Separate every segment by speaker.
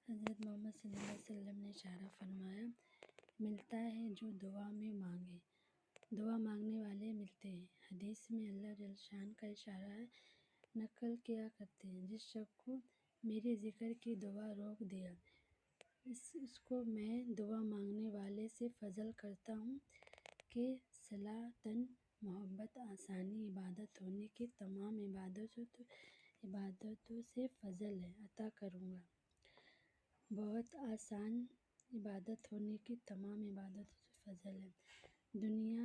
Speaker 1: حضرت محمد صلی اللہ علیہ وسلم نے اشارہ فرمایا، ملتا ہے جو دعا میں مانگے، دعا مانگنے والے ملتے ہیں۔ حدیث میں اللہ جل شان کا اشارہ ہے، نقل کیا کرتے ہیں، جس شخص کو میرے ذکر کی دعا روک دیا، اس کو میں دعا مانگنے والے سے فضل کرتا ہوں کہ صلاۃً محبت آسانی عبادت ہونے کی تمام عبادتوں سے فضل ہے عطا کروں گا۔ بہت آسان عبادت ہونے کی تمام عبادتوں سے فضل ہے۔ دنیا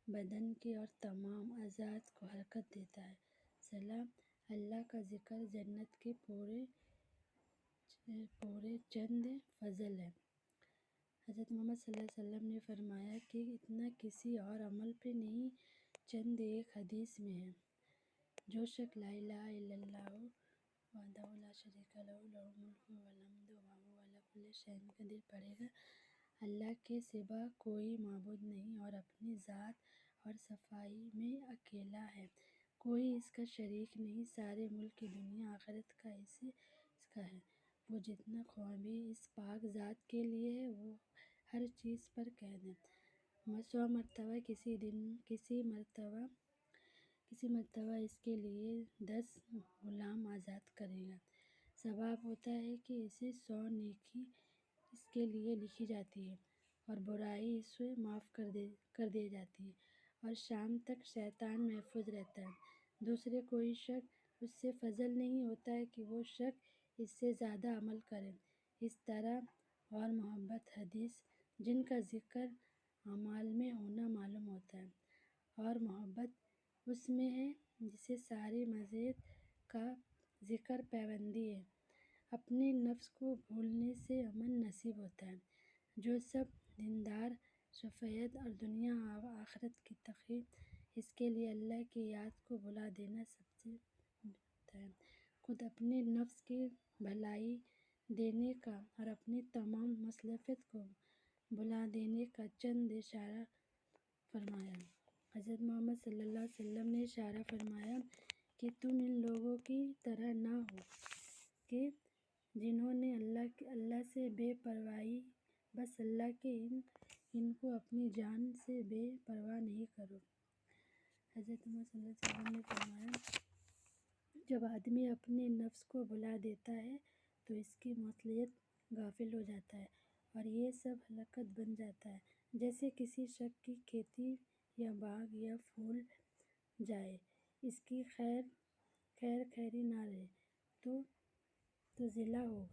Speaker 1: بدن کے اور تمام اعضاء کو حرکت دیتا ہے۔ صلاح اللہ کا ذکر جنت کے پورے چند فضل ہے۔ حضرت محمد صلی اللہ علیہ وسلم نے فرمایا کہ اتنا کسی اور عمل پہ نہیں، چند ایک حدیث میں ہے، جو شخص لا الہ الا اللہ وحدہ لا شریک لہ لہ الملک و الحمد وہو علی کل شیء قدیر پڑھے گا، اللہ کے سوا کوئی معبود نہیں اور اپنی ذات اور صفائی میں اکیلا ہے، کوئی اس کا شریک نہیں، سارے ملک دنیا آخرت کا اس کا ہے، وہ جتنا خواہ اس پاک ذات کے لیے ہے، وہ ہر چیز پر قید ہے۔ 100 مرتبہ کسی مرتبہ اس کے لیے 10 غلام آزاد کرے گا، ثواب ہوتا ہے کہ اسے 100 نیکی اس کے لیے لکھی جاتی ہے اور برائی اس سے معاف کر دی جاتی ہے، اور شام تک شیطان محفوظ رہتا ہے۔ دوسرے کوئی شخص اس سے فضل نہیں ہوتا ہے کہ وہ شخص اس سے زیادہ عمل کرے۔ اس طرح اور محبت حدیث جن کا ذکر اعمال میں ہونا معلوم ہوتا ہے، اور محبت اس میں ہے جسے ساری مزید کا ذکر پابندی ہے، اپنے نفس کو بھولنے سے امن نصیب ہوتا ہے۔ جو سب دیندار شفاعت اور دنیا آخرت کی تقریب، اس کے لیے اللہ کی یاد کو بھلا دینا سب سے بہتر ہے۔ خود اپنے نفس کی بھلائی دینے کا اور اپنی تمام مصلحت کو بھلا دینے کا چند اشارہ فرمایا۔ حضرت محمد صلی اللہ علیہ وسلم نے اشارہ فرمایا کہ تم ان لوگوں کی طرح نہ ہو کہ جنہوں نے اللہ سے بے پرواہی، بس اللہ کہ ان کو اپنی جان سے بے پرواہ نہیں کرو۔ حضرت محمد صلی اللہ علیہ وسلم نے فرمایا، جب آدمی اپنے نفس کو بھلا دیتا ہے تو اس کی مصلحت غافل ہو جاتا ہے اور یہ سب ہلاکت بن جاتا ہے، جیسے کسی شخص کی کھیتی یا باغ یا پھول جائے، اس کی خیر خیری نہ رہے تو ضیاع ہوگا۔